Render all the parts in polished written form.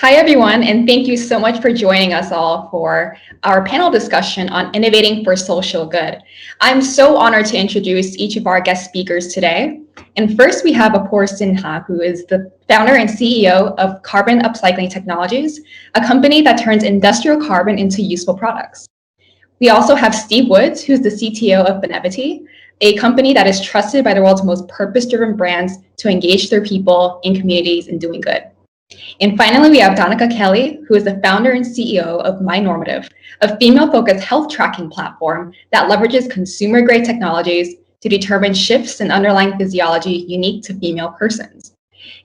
Hi, everyone, and thank you so much for joining us all for our panel discussion on innovating for social good. I'm so honored to introduce each of our guest speakers today. And first, we have Apoor Sinha, who is the founder and CEO of Carbon Upcycling Technologies, a company that turns industrial carbon into useful products. We also have Steve Woods, who's the CTO of Benevity, a company that is trusted by the world's most purpose-driven brands to engage their people in communities and doing good. And finally, we have Danica Kelly, who is the founder and CEO of My Normative, a female-focused health tracking platform that leverages consumer-grade technologies to determine shifts in underlying physiology unique to female persons.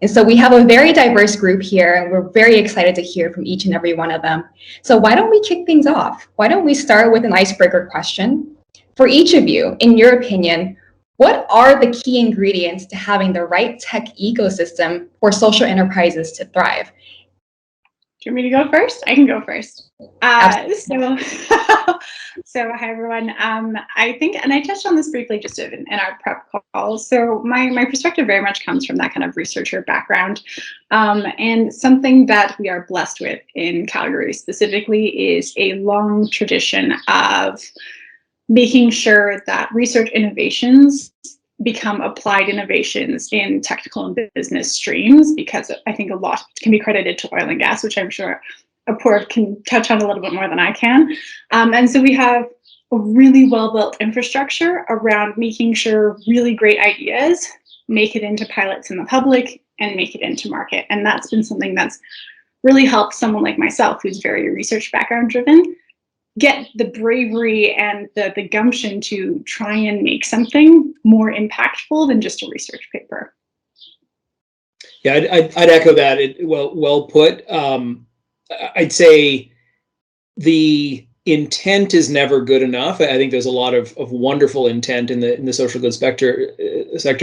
And so we have a very diverse group here, and we're very excited to hear from each and every one of them. So why don't we kick things off? Why don't we start with an icebreaker question? For each of you, in your opinion, what are the key ingredients to having the right tech ecosystem for social enterprises to thrive? Do you want me to go first? I can go first. So hi everyone. I think, and I touched on this briefly just in our prep call. So my perspective very much comes from that kind of researcher background, and something that we are blessed with in Calgary specifically is a long tradition of making sure that research innovations become applied innovations in technical and business streams, because I think a lot can be credited to oil and gas, which I'm sure Apoor can touch on a little bit more than I can. And so we have a really well-built infrastructure around making sure really great ideas make it into pilots in the public and make it into market. And that's been something that's really helped someone like myself, who's very research background driven, get the bravery and the gumption to try and make something more impactful than just a research paper. Yeah, I'd echo that. Well put. I'd say the intent is never good enough. I think there's a lot of wonderful intent in the social good sector,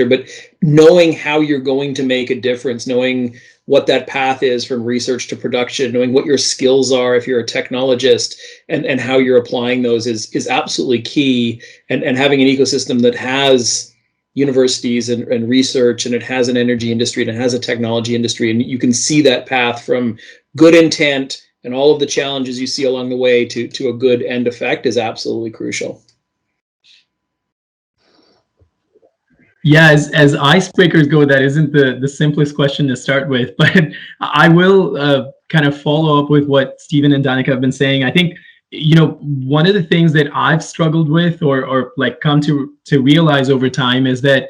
but knowing how you're going to make a difference, knowing what that path is from research to production, knowing what your skills are if you're a technologist, and how you're applying those is absolutely key. And having an ecosystem that has universities and research, and it has an energy industry, and it has a technology industry, and you can see that path from good intent and all of the challenges you see along the way to a good end effect is absolutely crucial. Yeah, as icebreakers go, that isn't the simplest question to start with, but I will kind of follow up with what Stephen and Danica have been saying. I think, one of the things that I've struggled with or like come to realize over time is that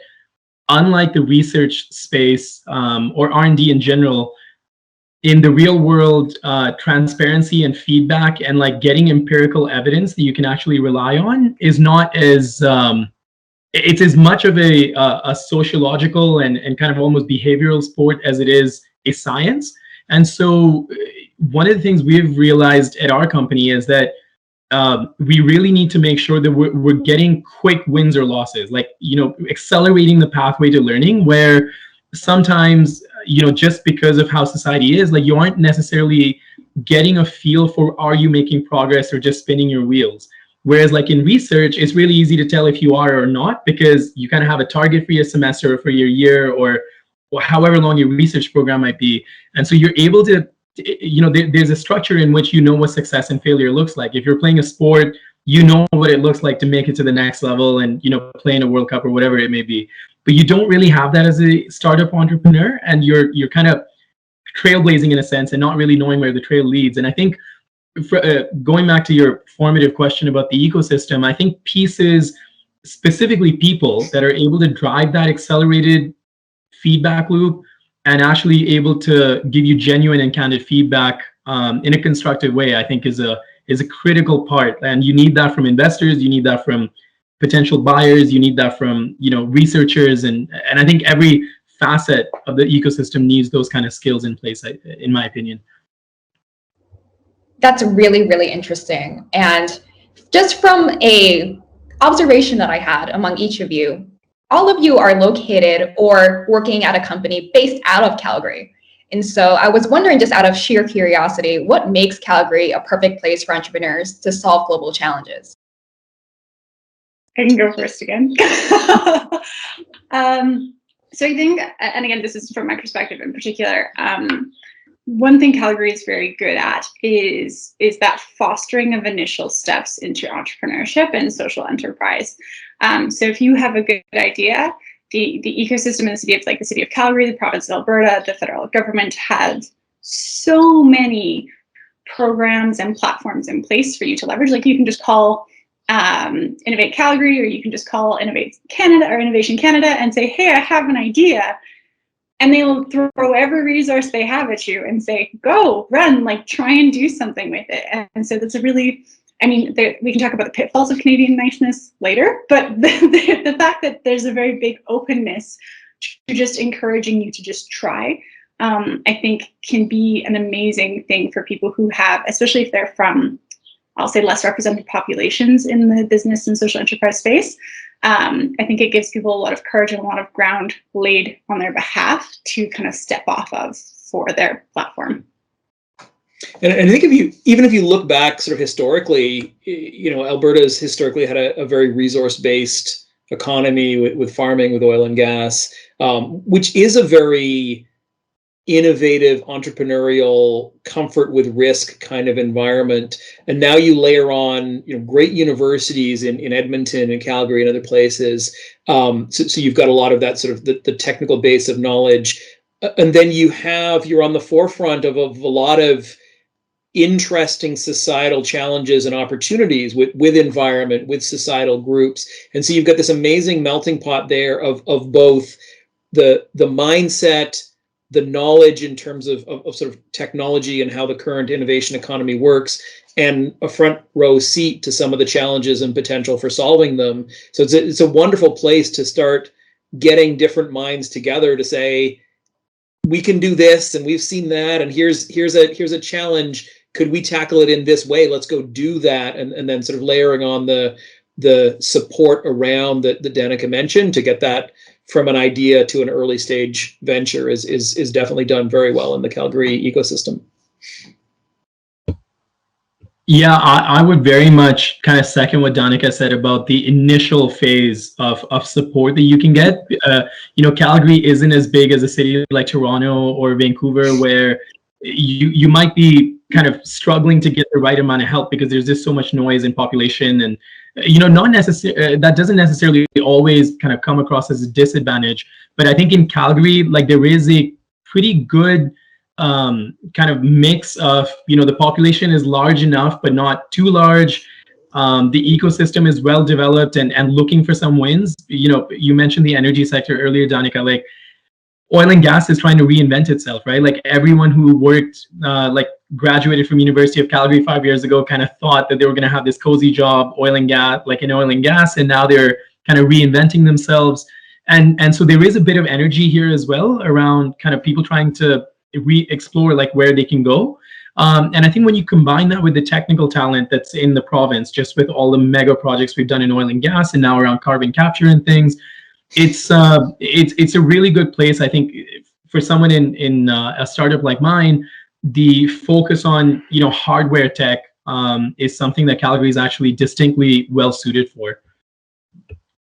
unlike the research space or R&D in general, in the real world, transparency and feedback and like getting empirical evidence that you can actually rely on is not as it's as much of a sociological and kind of almost behavioral sport as it is a science. And so one of the things we've realized at our company is that we really need to make sure that we're getting quick wins or losses, like, accelerating the pathway to learning, where sometimes, just because of how society is, like, you aren't necessarily getting a feel for, are you making progress or just spinning your wheels? Whereas like in research, it's really easy to tell if you are or not, because you kind of have a target for your semester or for your year or however long your research program might be. And so you're able to, there's a structure in which you know what success and failure looks like. If you're playing a sport, you know what it looks like to make it to the next level and, play in a World Cup or whatever it may be. But you don't really have that as a startup entrepreneur, and you're kind of trailblazing in a sense and not really knowing where the trail leads. And I think going back to your formative question about the ecosystem, I think pieces, specifically people that are able to drive that accelerated feedback loop and actually able to give you genuine and candid feedback in a constructive way, I think is a critical part. And you need that from investors, you need that from potential buyers, you need that from researchers, and I think every facet of the ecosystem needs those kind of skills in place, in my opinion. That's really, really interesting. And just from a observation that I had among each of you, all of you are located or working at a company based out of Calgary. And so I was wondering, just out of sheer curiosity, what makes Calgary a perfect place for entrepreneurs to solve global challenges? I can go first again. So I think, and again, this is from my perspective in particular, one thing Calgary is very good at is that fostering of initial steps into entrepreneurship and social enterprise. So if you have a good idea, the ecosystem in the city of, like the city of Calgary, the province of Alberta, the federal government has so many programs and platforms in place for you to leverage. Like you can just call Innovate Calgary, or you can just call Innovate Canada or Innovation Canada and say, hey, I have an idea. And they'll throw every resource they have at you and say, go, run, like try and do something with it. And so that's a really, I mean, we can talk about the pitfalls of Canadian niceness later, but the fact that there's a very big openness to just encouraging you to just try, I think can be an amazing thing for people who have, especially if they're from, I'll say, less represented populations in the business and social enterprise space. I think it gives people a lot of courage and a lot of ground laid on their behalf to kind of step off of for their platform. And I think even if you look back sort of historically, Alberta's historically had a very resource-based economy with farming, with oil and gas, which is a very innovative, entrepreneurial, comfort with risk kind of environment. And now you layer on, great universities in Edmonton and Calgary and other places. So you've got a lot of that sort of the technical base of knowledge. And then you're on the forefront of a lot of interesting societal challenges and opportunities with environment, with societal groups. And so you've got this amazing melting pot there of both the mindset, the knowledge in terms of sort of technology and how the current innovation economy works, and a front row seat to some of the challenges and potential for solving them. So it's a wonderful place to start getting different minds together to say, we can do this, and we've seen that, and here's a challenge. Could we tackle it in this way? Let's go do that, and then sort of layering on the support around that Danica mentioned to get that from an idea to an early stage venture is definitely done very well in the Calgary ecosystem. Yeah, I would very much kind of second what Danica said about the initial phase of support that you can get. Calgary isn't as big as a city like Toronto or Vancouver, where you might be kind of struggling to get the right amount of help because there's just so much noise in population, and not necessarily that doesn't necessarily always kind of come across as a disadvantage. But I think in Calgary, like, there is a pretty good kind of mix of, the population is large enough but not too large. The ecosystem is well developed and looking for some wins. You mentioned the energy sector earlier, Danica. Like, oil and gas is trying to reinvent itself, right? Like, everyone who worked, graduated from University of Calgary 5 years ago kind of thought that they were going to have this cozy job, oil and gas, like in oil and gas, and now they're kind of reinventing themselves. And so there is a bit of energy here as well around kind of people trying to re-explore like where they can go. And I think when you combine that with the technical talent that's in the province, just with all the mega projects we've done in oil and gas and now around carbon capture and things, it's a really good place. I think for someone in a startup like mine, the focus on hardware tech is something that Calgary is actually distinctly well suited for.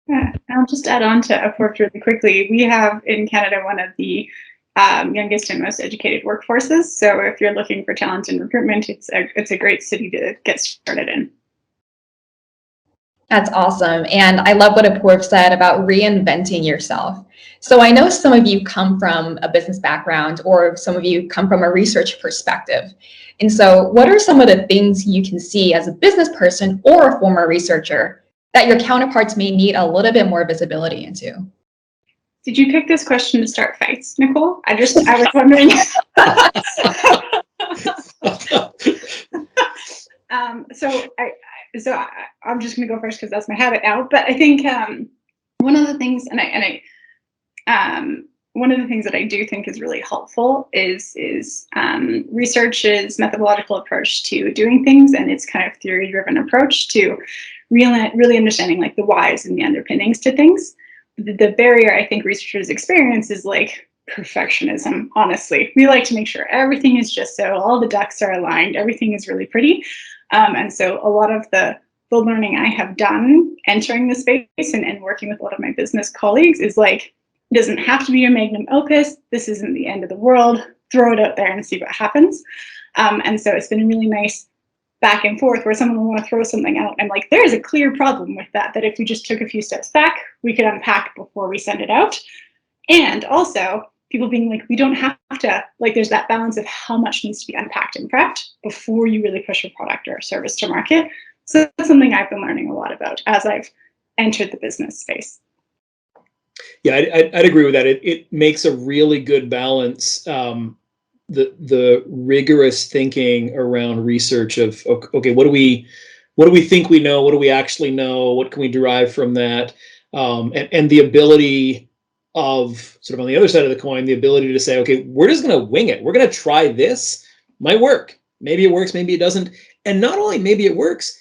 Yeah, I'll just add on to Upwork really quickly. We have in Canada one of the youngest and most educated workforces. So if you're looking for talent in recruitment, it's a great city to get started in. That's awesome. And I love what Apoorv said about reinventing yourself. So I know some of you come from a business background, or some of you come from a research perspective. And so what are some of the things you can see as a business person or a former researcher that your counterparts may need a little bit more visibility into? Did you pick this question to start fights, Nicole? I was wondering. So I'm just going to go first because that's my habit now. But I think one of the things, one of the things that I do think is really helpful is research's methodological approach to doing things, and its kind of theory-driven approach to really understanding like the whys and the underpinnings to things. The barrier I think researchers experience is like perfectionism. Honestly, we like to make sure everything is just so all the ducks are aligned, everything is really pretty. And so a lot of the learning I have done entering the space and working with a lot of my business colleagues is like, it doesn't have to be a magnum opus. This isn't the end of the world. throw it out there and see what happens. And so it's been a really nice back and forth where someone will want to throw something out. And like, there's a clear problem with that if we just took a few steps back, we could unpack before we send it out. And also people being like, we don't have to, like, there's that balance of how much needs to be unpacked and prepped before you really push your product or service to market. So that's something I've been learning a lot about as I've entered the business space. Yeah, I'd agree with that. It makes a really good balance. The rigorous thinking around research of, okay, what do we think we know? What do we actually know? What can we derive from that? And the ability of, sort of on the other side of the coin, the ability to say, okay, we're just going to wing it. We're going to try this. Might work. Maybe it works. Maybe it doesn't. And not only maybe it works,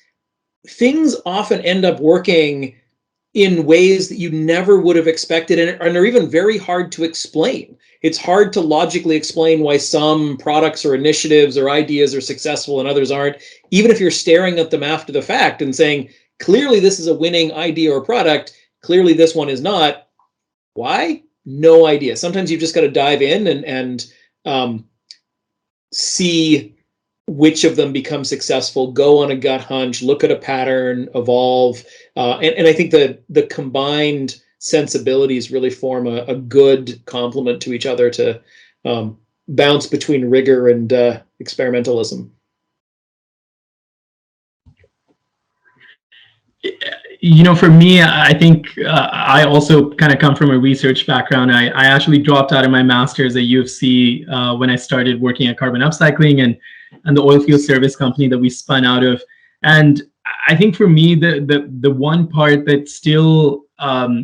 things often end up working in ways that you never would have expected, and are even very hard to explain. It's hard to logically explain why some products or initiatives or ideas are successful and others aren't, even if you're staring at them after the fact and saying, clearly this is a winning idea or product, clearly this one is not. Why? No idea. Sometimes you've just got to dive in and see which of them become successful, go on a gut hunch, look at a pattern, evolve. And I think that the combined sensibilities really form a good complement to each other to bounce between rigor and experimentalism. You know, for me, I think I also kind of come from a research background. I actually dropped out of my master's at U of C when I started working at Carbon Upcycling and the oil field service company that we spun out of. And I think for me, the one part that still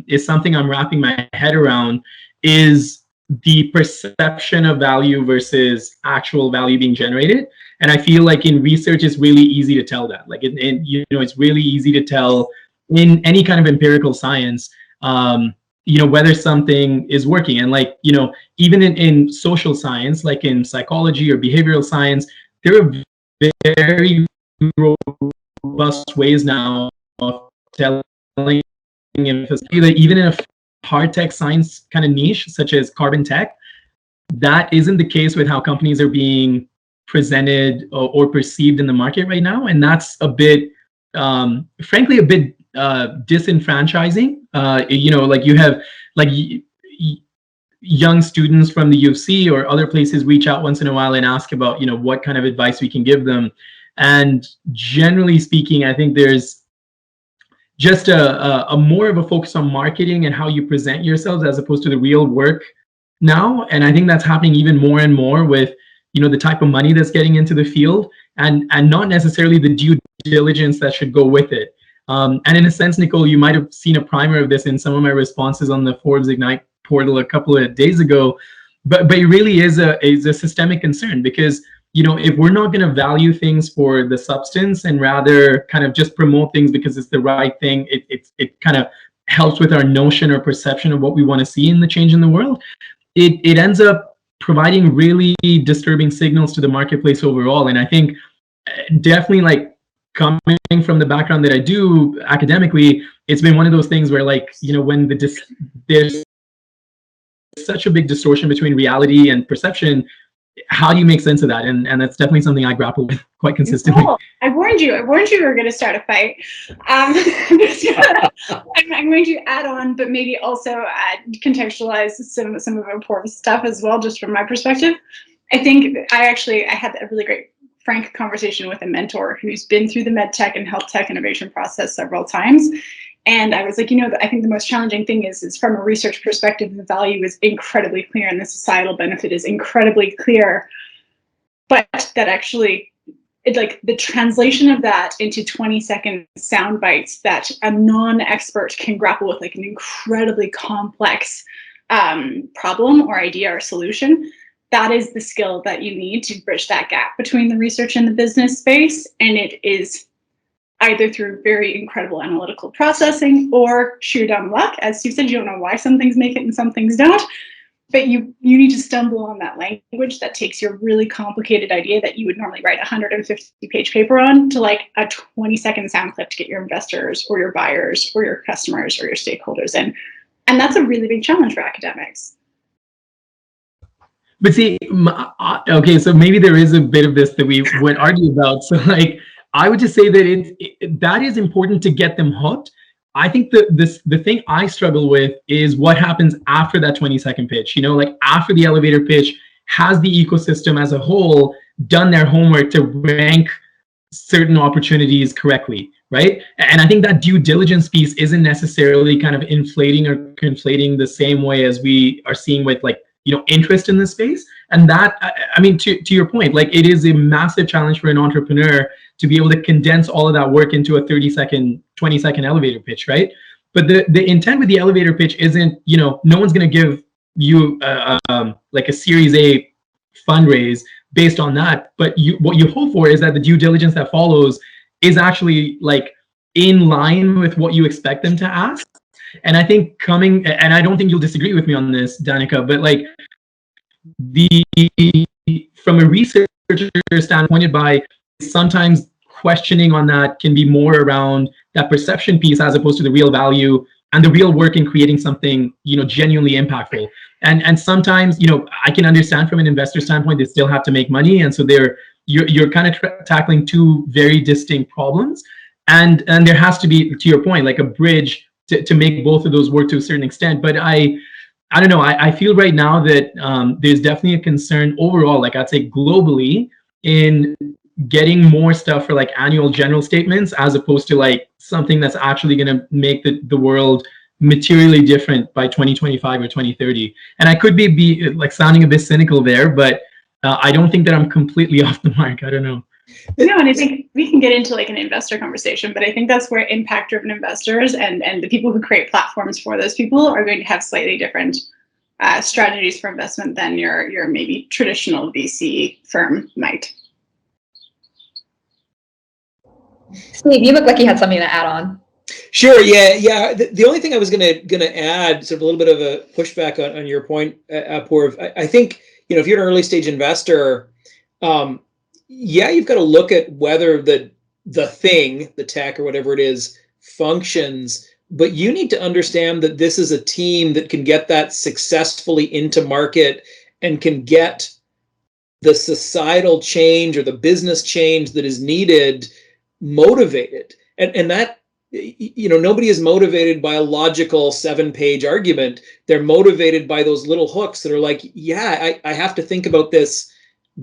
is something I'm wrapping my head around is the perception of value versus actual value being generated. And I feel like in research, it's really easy to tell that. Like, it's really easy to tell in any kind of empirical science, whether something is working. And like, even in social science, like in psychology or behavioral science, there are very robust ways now of telling that even in a hard tech science kind of niche, such as carbon tech, that isn't the case with how companies are being presented or perceived in the market right now. And that's a bit, frankly, a bit disenfranchising. Like you have young students from the U of C or other places reach out once in a while and ask about, what kind of advice we can give them. And generally speaking, I think there's just a more of a focus on marketing and how you present yourselves as opposed to the real work now. And I think that's happening even more and more with, the type of money that's getting into the field and not necessarily the due diligence that should go with it. And in a sense, Nicole, you might have seen a primer of this in some of my responses on the Forbes Ignite portal a couple of days ago, but it really is a systemic concern because, if we're not going to value things for the substance and rather kind of just promote things because it's the right thing, it kind of helps with our notion or perception of what we want to see in the change in the world. It ends up providing really disturbing signals to the marketplace overall. And I think definitely, like, coming from the background that I do academically, it's been one of those things where, like, when there's such a big distortion between reality and perception, how do you make sense of that? And that's definitely something I grapple with quite consistently. Cool. I warned you we were going to start a fight. I'm going to add on, but maybe also contextualize some of important stuff as well, just from my perspective. I think I had a really great frank conversation with a mentor who's been through the med tech and health tech innovation process several times. And I was like, I think the most challenging thing is from a research perspective, the value is incredibly clear and the societal benefit is incredibly clear. But that actually, the translation of that into 20-second sound bites that a non-expert can grapple with, like an incredibly complex problem or idea or solution, that is the skill that you need to bridge that gap between the research and the business space. And it is either through very incredible analytical processing or sheer dumb luck. As Steve said, you don't know why some things make it and some things don't, but you need to stumble on that language that takes your really complicated idea that you would normally write a 150-page paper on to like a 20-second sound clip to get your investors or your buyers or your customers or your stakeholders in. And that's a really big challenge for academics. But see, okay, so maybe there is a bit of this that we would argue about. So like, I would just say that that is important to get them hooked. I think the thing I struggle with is what happens after that 20-second pitch. You know, like after the elevator pitch, has the ecosystem as a whole done their homework to rank certain opportunities correctly, right? And I think that due diligence piece isn't necessarily kind of inflating or conflating the same way as we are seeing with like, you know, interest in the space. And that, I mean, to your point, like it is a massive challenge for an entrepreneur to be able to condense all of that work into a 30-second, 20-second elevator pitch, right? But the intent with the elevator pitch isn't, you know, no one's going to give you like a Series A fundraise based on that. But what you hope for is that the due diligence that follows is actually like in line with what you expect them to ask. And I think and I don't think you'll disagree with me on this, Danica, but like from a researcher standpoint, by sometimes questioning on that can be more around that perception piece as opposed to the real value and the real work in creating something, you know, genuinely impactful. And sometimes, you know, I can understand from an investor standpoint, they still have to make money, and so you're kind of tackling two very distinct problems, and there has to be, to your point, like a bridge to make both of those work to a certain extent. But I don't know. I feel right now that there's definitely a concern overall, like I'd say globally, in getting more stuff for like annual general statements as opposed to like something that's actually going to make the world materially different by 2025 or 2030. And I could be like sounding a bit cynical there, but I don't think that I'm completely off the mark. I don't know. No, and I think we can get into like an investor conversation, but I think that's where impact-driven investors and the people who create platforms for those people are going to have slightly different strategies for investment than your maybe traditional VC firm might. Steve, you look like you had something to add on. Sure. Yeah. The only thing I was gonna add, sort of a little bit of a pushback on your point, Apoorv. I think, you know, if you're an early stage investor, you've got to look at whether the thing, the tech or whatever it is, functions. But you need to understand that this is a team that can get that successfully into market and can get the societal change or the business change that is needed motivated. And that, you know, nobody is motivated by a logical 7-page argument. They're motivated by those little hooks that are like, yeah, I have to think about this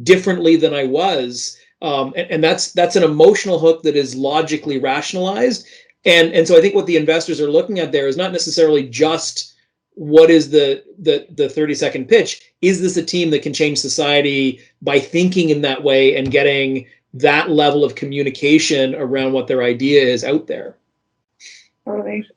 differently than I was. And that's an emotional hook that is logically rationalized. And so I think what the investors are looking at there is not necessarily just what is the 30-second pitch. Is this a team that can change society by thinking in that way and getting that level of communication around what their idea is out there? Totally.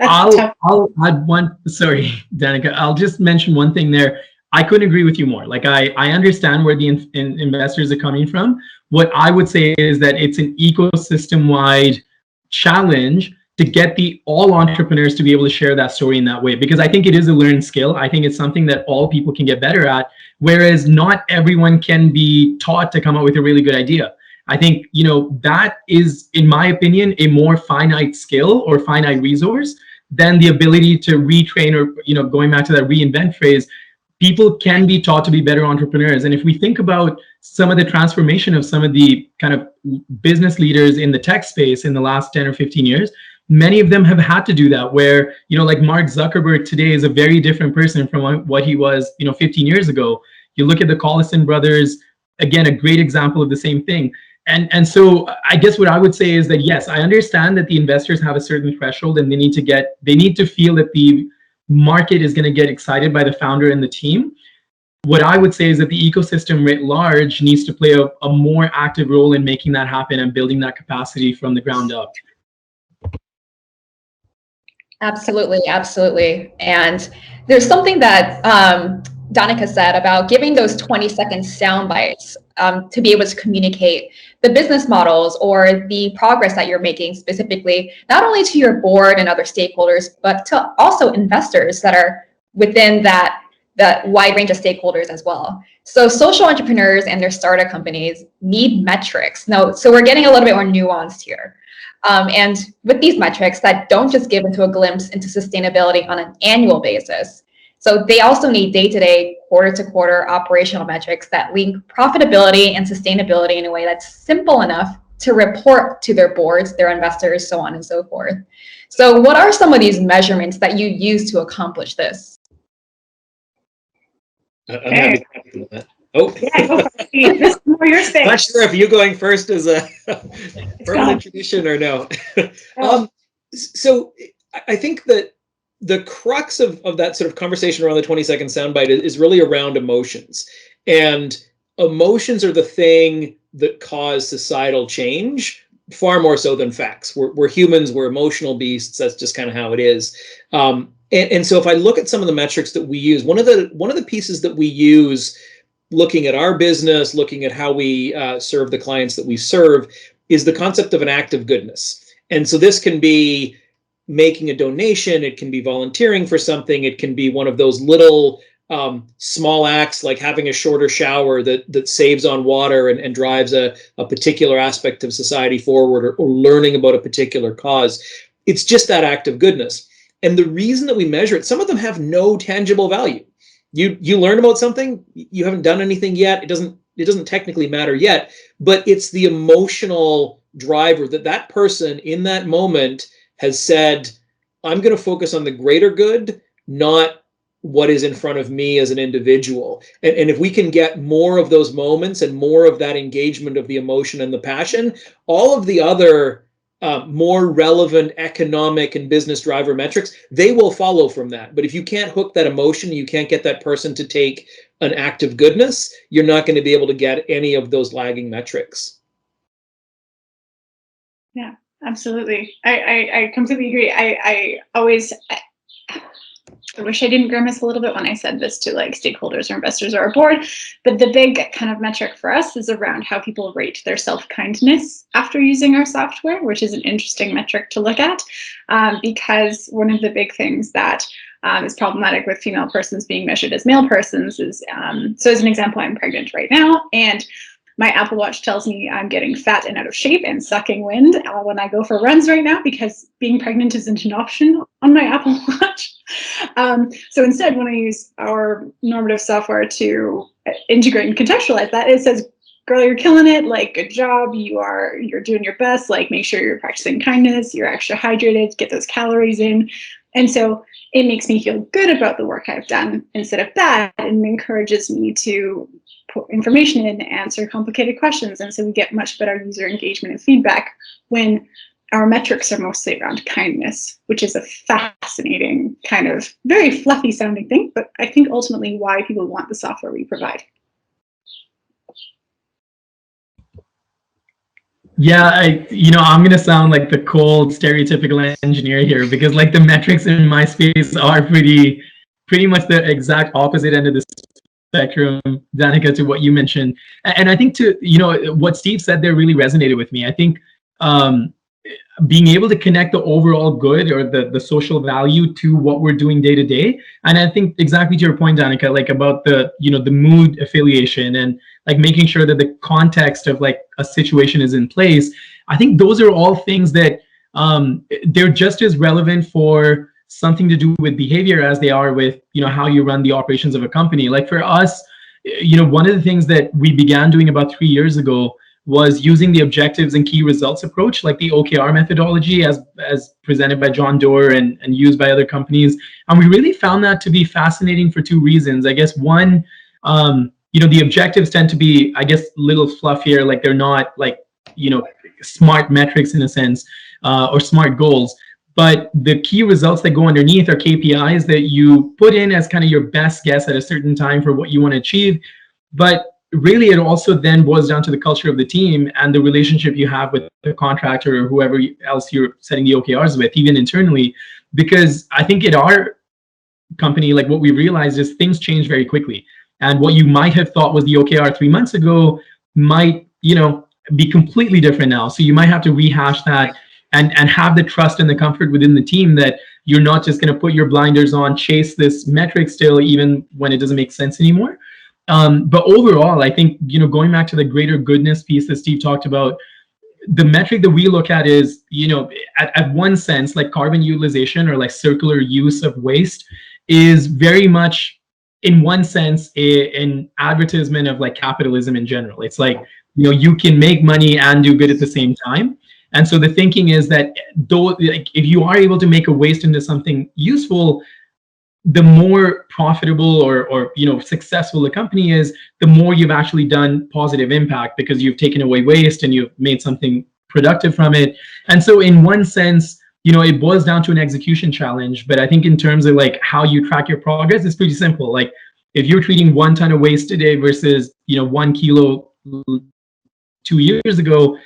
I'll add one. Sorry, Danica. I'll just mention one thing there. I couldn't agree with you more. Like I understand where the investors are coming from. What I would say is that it's an ecosystem-wide challenge to get all entrepreneurs to be able to share that story in that way, because I think it is a learned skill. I think it's something that all people can get better at, whereas not everyone can be taught to come up with a really good idea. I think, you know, that is, in my opinion, a more finite skill or finite resource than the ability to retrain, or, you know, going back to that reinvent phrase, people can be taught to be better entrepreneurs. And if we think about some of the transformation of some of the kind of business leaders in the tech space in the last 10 or 15 years, many of them have had to do that, where, you know, like Mark Zuckerberg today is a very different person from what he was, you know, 15 years ago. You look at the Collison brothers, again, a great example of the same thing. And so I guess what I would say is that, yes, I understand that the investors have a certain threshold and they need to feel that the market is going to get excited by the founder and the team. What I would say is that the ecosystem writ large needs to play a more active role in making that happen and building that capacity from the ground up. Absolutely, absolutely. And there's something that Danica said about giving those 20-second sound bites to be able to communicate the business models or the progress that you're making specifically, not only to your board and other stakeholders, but to also investors that are within that wide range of stakeholders as well. So social entrepreneurs and their startup companies need metrics. Now, so we're getting a little bit more nuanced here. And with these metrics that don't just give into a glimpse into sustainability on an annual basis, So they also need day-to-day, quarter-to-quarter operational metrics that link profitability and sustainability in a way that's simple enough to report to their boards, their investors, so on and so forth. So what are some of these measurements that you use to accomplish this? I'm happy to do that. Oh, Yeah, go for it. This is more your space. Not sure if you going first is a permanent tradition or no. So I think that the crux of that sort of conversation around the 20-second soundbite is really around emotions. And emotions are the thing that cause societal change far more so than facts. We're humans, we're emotional beasts. That's just kind of how it is. And so if I look at some of the metrics that we use, one of the pieces that we use looking at our business, looking at how we serve the clients that we serve, is the concept of an act of goodness. And so this can be making a donation, it can be volunteering for something, it can be one of those little small acts like having a shorter shower that saves on water and drives a particular aspect of society forward, or learning about a particular cause. It's just that act of goodness. And the reason that we measure it, some of them have no tangible value. You learn about something, you haven't done anything yet, it doesn't technically matter yet, but it's the emotional driver that person in that moment has said, I'm going to focus on the greater good, not what is in front of me as an individual. And if we can get more of those moments and more of that engagement of the emotion and the passion, all of the other more relevant economic and business driver metrics, they will follow from that. But if you can't hook that emotion, you can't get that person to take an act of goodness, you're not going to be able to get any of those lagging metrics. Yeah, absolutely. I completely agree. I wish I didn't grimace a little bit when I said this to like stakeholders or investors or our board, but the big kind of metric for us is around how people rate their self-kindness after using our software, which is an interesting metric to look at, because one of the big things that is problematic with female persons being measured as male persons is, so as an example, I'm pregnant right now, and my Apple Watch tells me I'm getting fat and out of shape and sucking wind when I go for runs right now, because being pregnant isn't an option on my Apple Watch. So instead, when I use our normative software to integrate and contextualize that, it says, girl, you're killing it, like, good job, you're doing your best, like, make sure you're practicing kindness, you're extra hydrated, get those calories in. And so it makes me feel good about the work I've done instead of bad, and encourages me to put information in, answer complicated questions. And so we get much better user engagement and feedback when our metrics are mostly around kindness, which is a fascinating kind of very fluffy sounding thing, but I think ultimately why people want the software we provide. Yeah, I'm going to sound like the cold stereotypical engineer here, because like the metrics in my space are pretty much the exact opposite end of the spectrum, Danica, to what you mentioned. And I think what Steve said there really resonated with me. I think being able to connect the overall good or the social value to what we're doing day to day. And I think exactly to your point, Danica, like about the mood affiliation and like making sure that the context of like a situation is in place. I think those are all things that they're just as relevant for something to do with behavior as they are with, how you run the operations of a company. Like for us, one of the things that we began doing about 3 years ago was using the objectives and key results approach, like the OKR methodology as presented by John Doerr and used by other companies. And we really found that to be fascinating for two reasons. I guess one, the objectives tend to be, I guess, a little fluffier, like they're not like, smart metrics in a sense, or smart goals. But the key results that go underneath are KPIs that you put in as kind of your best guess at a certain time for what you want to achieve. But really, it also then boils down to the culture of the team and the relationship you have with the contractor or whoever else you're setting the OKRs with, even internally. Because I think at our company, like what we realized is things change very quickly. And what you might have thought was the OKR 3 months ago might, be completely different now. So you might have to rehash that and have the trust and the comfort within the team that you're not just going to put your blinders on, chase this metric still, even when it doesn't make sense anymore. But overall, I think, going back to the greater goodness piece that Steve talked about, the metric that we look at is, at one sense, like carbon utilization or like circular use of waste is very much, in one sense, an advertisement of like capitalism in general. It's like, you can make money and do good at the same time. And so the thinking is that though, like, if you are able to make a waste into something useful, the more profitable or successful the company is, the more you've actually done positive impact because you've taken away waste and you've made something productive from it. And so in one sense, it boils down to an execution challenge. But I think in terms of like how you track your progress, it's pretty simple. Like if you're treating 1 ton of waste today versus 1 kilo 2 years ago,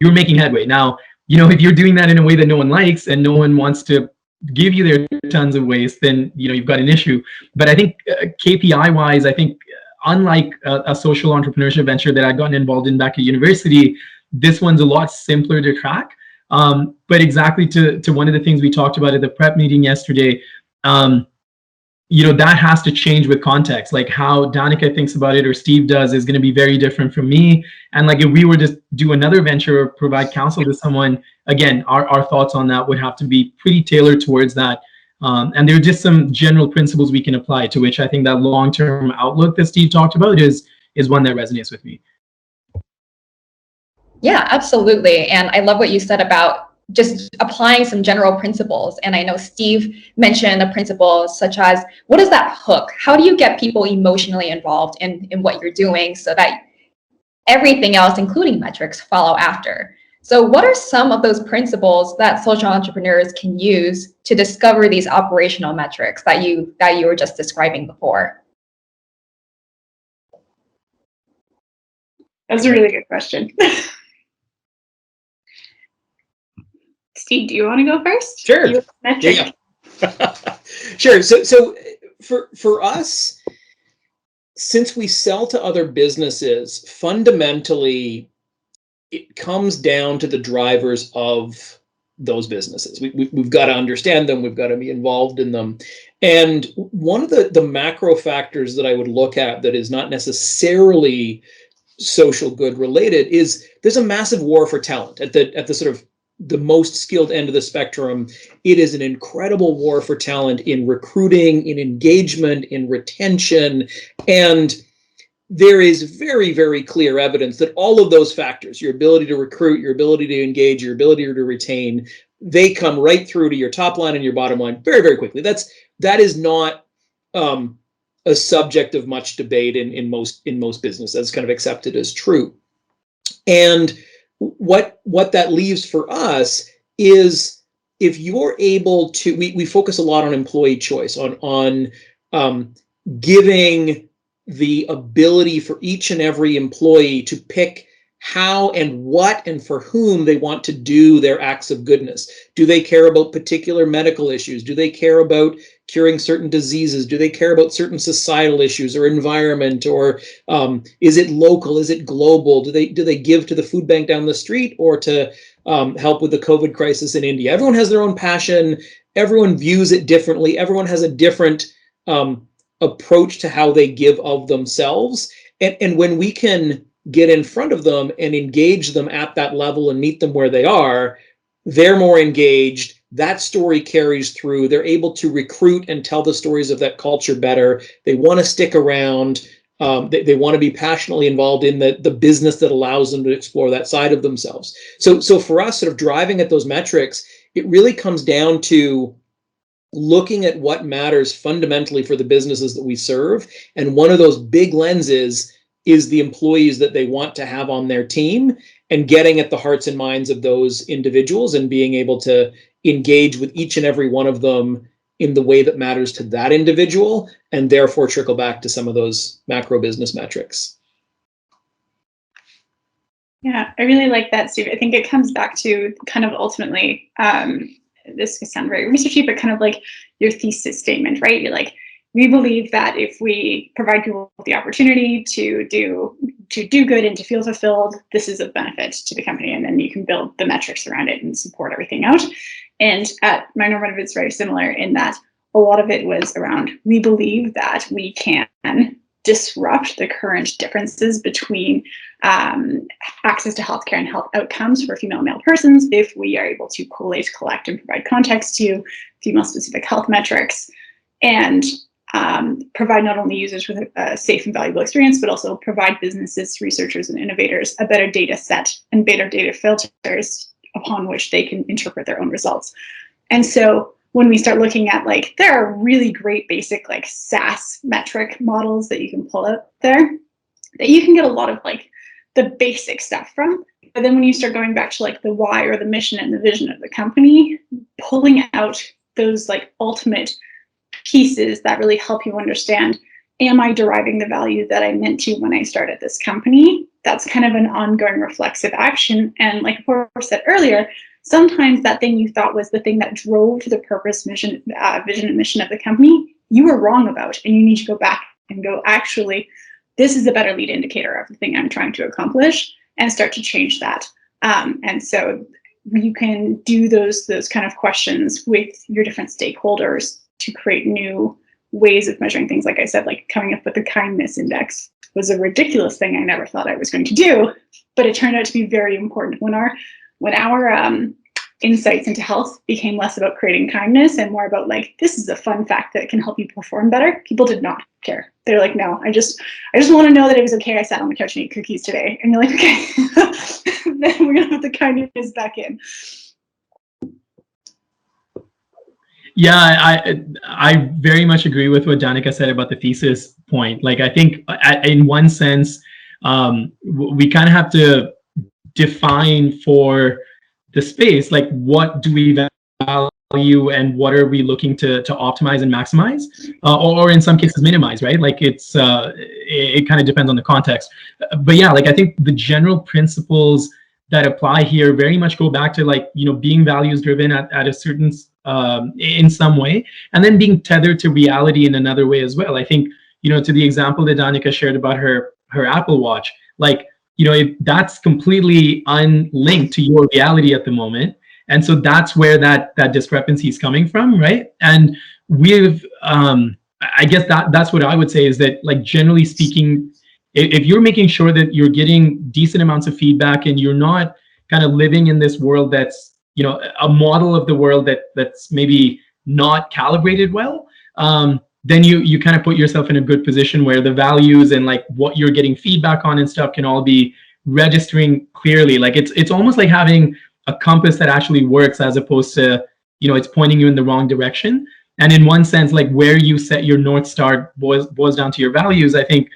you're making headway. Now, if you're doing that in a way that no one likes and no one wants to give you their tons of waste, then you've got an issue. But I think KPI wise, I think unlike a social entrepreneurship venture that I'd gotten involved in back at university, this one's a lot simpler to track. But exactly to one of the things we talked about at the prep meeting yesterday, that has to change with context. Like how Danica thinks about it or Steve does is going to be very different from me. And like if we were to do another venture or provide counsel to someone, again, our thoughts on that would have to be pretty tailored towards that. And there are just some general principles we can apply, to which I think that long-term outlook that Steve talked about is one that resonates with me. Yeah, absolutely. And I love what you said about just applying some general principles. And I know Steve mentioned the principles such as, what is that hook? How do you get people emotionally involved in what you're doing so that everything else, including metrics, follow after? So what are some of those principles that social entrepreneurs can use to discover these operational metrics that you were just describing before? That's a really good question. Steve, do you want to go first? Sure. Yeah. Sure. So for us, since we sell to other businesses, fundamentally, it comes down to the drivers of those businesses. We've got to understand them. We've got to be involved in them. And one of the macro factors that I would look at that is not necessarily social good related is there's a massive war for talent at the sort of the most skilled end of the spectrum. It is an incredible war for talent in recruiting, in engagement, in retention. And there is very, very clear evidence that all of those factors, your ability to recruit, your ability to engage, your ability to retain, they come right through to your top line and your bottom line very, very quickly. That is not a subject of much debate in most business. That's kind of accepted as true. And what that leaves for us is, if you're able to, we focus a lot on employee choice, on giving the ability for each and every employee to pick how and what and for whom they want to do their acts of goodness. Do they care about particular medical issues? Do they care about curing certain diseases? Do they care about certain societal issues or environment? Or is it local? Is it global? Do they give to the food bank down the street or to help with the COVID crisis in India? Everyone has their own passion. Everyone views it differently. Everyone has a different approach to how they give of themselves. And when we can get in front of them and engage them at that level and meet them where they are, they're more engaged. That story carries through. They're able to recruit and tell the stories of that culture better. They want to stick around. They want to be passionately involved in the business that allows them to explore that side of themselves. So for us, sort of driving at those metrics, it really comes down to looking at what matters fundamentally for the businesses that we serve. And one of those big lenses is the employees that they want to have on their team, and getting at the hearts and minds of those individuals and being able to engage with each and every one of them in the way that matters to that individual, and therefore trickle back to some of those macro business metrics. Yeah, I really like that, Steve. I think it comes back to kind of ultimately, this could sound very researchy, but kind of like your thesis statement, right? You're like, we believe that if we provide people with the opportunity to do good and to feel fulfilled, this is a benefit to the company, and then you can build the metrics around it and support everything out. And at My Normative, it's very similar in that a lot of it was around, we believe that we can disrupt the current differences between access to healthcare and health outcomes for female and male persons if we are able to collate, collect, and provide context to female-specific health metrics. and provide not only users with a safe and valuable experience, but also provide businesses, researchers, and innovators a better data set and better data filters upon which they can interpret their own results. And so when we start looking at, like, there are really great basic like SaaS metric models that you can pull out there that you can get a lot of like the basic stuff from. But then when you start going back to like the why or the mission and the vision of the company, pulling out those like ultimate pieces that really help you understand, am I deriving the value that I meant to when I started this company? That's kind of an ongoing reflexive action. And like Cor said earlier, sometimes that thing you thought was the thing that drove the purpose, mission, vision, and mission of the company, you were wrong about, and you need to go back and go, actually, this is a better lead indicator of the thing I'm trying to accomplish, and start to change that. And so you can do those kind of questions with your different stakeholders to create new ways of measuring things. Like I said, like coming up with the kindness index was a ridiculous thing I never thought I was going to do, but it turned out to be very important. When our insights into health became less about creating kindness and more about like, this is a fun fact that can help you perform better, people did not care. They're like, no, I just want to know that it was okay I sat on the couch and ate cookies today. And you're like, okay, then we're gonna put the kindness back in. Yeah, I very much agree with what Danica said about the thesis point. Like, I think in one sense, we kind of have to define for the space, like, what do we value and what are we looking to optimize and maximize, or in some cases minimize, right? Like, it kind of depends on the context. But yeah, like, I think the general principles that apply here very much go back to, like, being values driven at a certain in some way, and then being tethered to reality in another way as well. I think, to the example that Danica shared about her Apple Watch, like, if that's completely unlinked to your reality at the moment, and so that's where that discrepancy is coming from, right? And we've I guess that's what I would say is that, like, generally speaking, if you're making sure that you're getting decent amounts of feedback and you're not kind of living in this world that's, a model of the world that's maybe not calibrated well, then you kind of put yourself in a good position where the values and, like, what you're getting feedback on and stuff can all be registering clearly. Like, it's almost like having a compass that actually works, as opposed to, it's pointing you in the wrong direction. And in one sense, like, where you set your North Star boils down to your values, I think,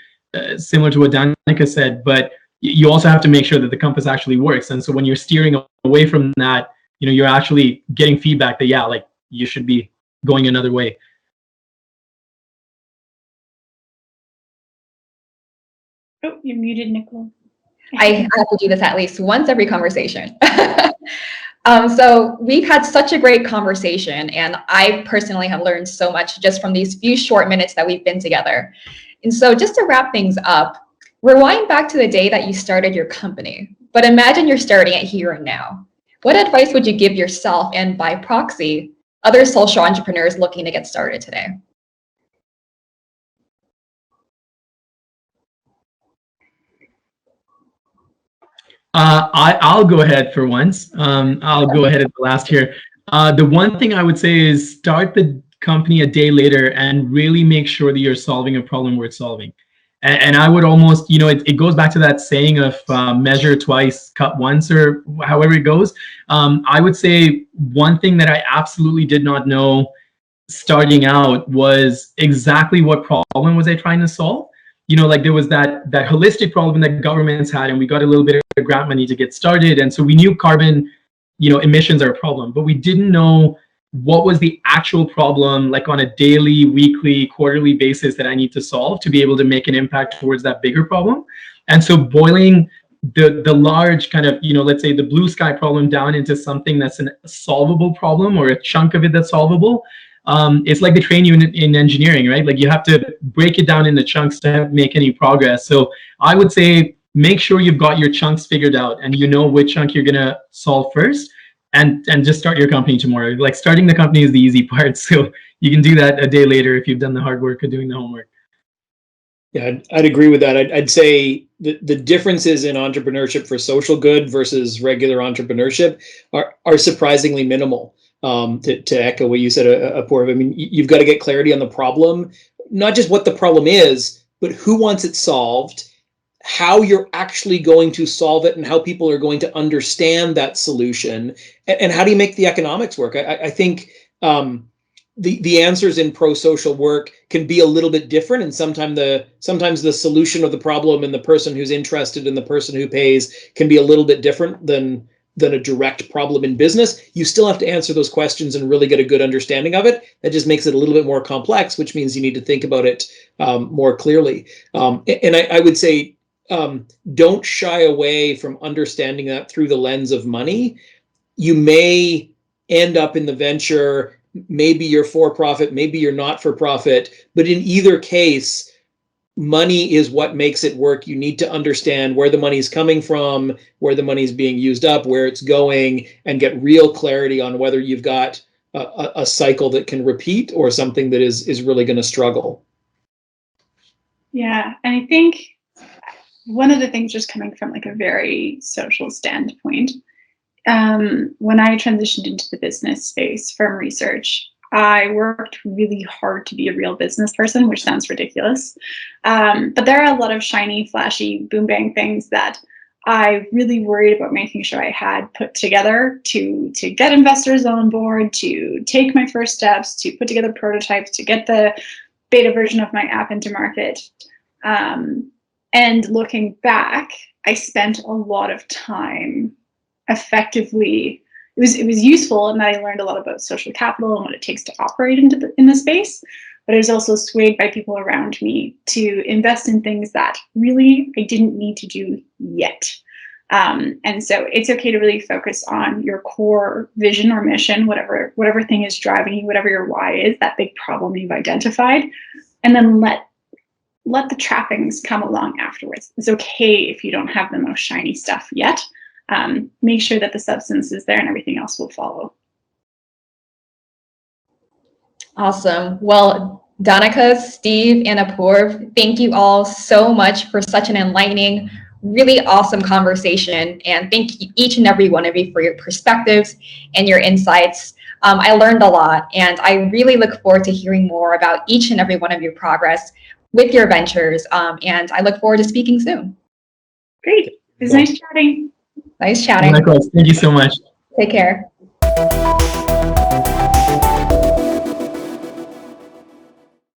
similar to what Danica said, but you also have to make sure that the compass actually works. And so when you're steering away from that, you're actually getting feedback that, yeah, like, you should be going another way. Oh, you're muted, Nicole. I have to do this at least once every conversation. So we've had such a great conversation, and I personally have learned so much just from these few short minutes that we've been together. And so just to wrap things up, rewind back to the day that you started your company, but imagine you're starting it here and now. What advice would you give yourself, and by proxy, other social entrepreneurs looking to get started today? I'll go ahead for once. I'll go ahead at the last here. The one thing I would say is start the company a day later and really make sure that you're solving a problem worth solving. And I would almost, it goes back to that saying of measure twice, cut once, or however it goes. I would say one thing that I absolutely did not know starting out was exactly what problem was I trying to solve. Like, there was that holistic problem that governments had, and we got a little bit of grant money to get started. And so we knew carbon, emissions are a problem, but we didn't know what was the actual problem, like, on a daily, weekly, quarterly basis that I need to solve to be able to make an impact towards that bigger problem. And so boiling the large kind of, let's say the blue sky problem down into something that's a solvable problem, or a chunk of it that's solvable. It's like they train you in engineering, right? Like, you have to break it down into chunks to make any progress. So I would say make sure you've got your chunks figured out and you know which chunk you're gonna solve first, and just start your company tomorrow. Like, starting the company is the easy part, so you can do that a day later if you've done the hard work of doing the homework. Yeah, I'd agree with that. I'd say the differences in entrepreneurship for social good versus regular entrepreneurship are surprisingly minimal. to echo what you said, Apoorv. I mean, you've got to get clarity on the problem, not just what the problem is, but who wants it solved, how you're actually going to solve it, and how people are going to understand that solution, and how do you make the economics work. I think the answers in pro-social work can be a little bit different, and sometimes the solution of the problem and the person who's interested and the person who pays can be a little bit different than a direct problem in business. You still have to answer those questions and really get a good understanding of it. That just makes it a little bit more complex, which means you need to think about it more clearly. And I would say, don't shy away from understanding that through the lens of money. You may end up in the venture, maybe you're for profit, maybe you're not for profit, but in either case, money is what makes it work. You need to understand where the money is coming from, where the money is being used up, where it's going, and get real clarity on whether you've got a cycle that can repeat or something that is really going to struggle. Yeah, and I think one of the things, just coming from like a very social standpoint, when I transitioned into the business space from research, I worked really hard to be a real business person, which sounds ridiculous. But there are a lot of shiny, flashy, boom bang things that I really worried about making sure I had put together to get investors on board, to take my first steps, to put together prototypes, to get the beta version of my app into market. And looking back, I spent a lot of time effectively. It was useful in that I learned a lot about social capital and what it takes to operate in the space, but I was also swayed by people around me to invest in things that really I didn't need to do yet. And so it's okay to really focus on your core vision or mission, whatever thing is driving you, whatever your why is, that big problem you've identified, and then let the trappings come along afterwards. It's okay if you don't have the most shiny stuff yet. Make sure that the substance is there and everything else will follow. Awesome. Well, Danica, Steve, and Apoorv, thank you all so much for such an enlightening, really awesome conversation. And thank you, each and every one of you, for your perspectives and your insights. I learned a lot, and I really look forward to hearing more about each and every one of your progress with your ventures. And I look forward to speaking soon. Great. It was nice chatting. Nice chatting. Likewise. Thank you so much. Take care.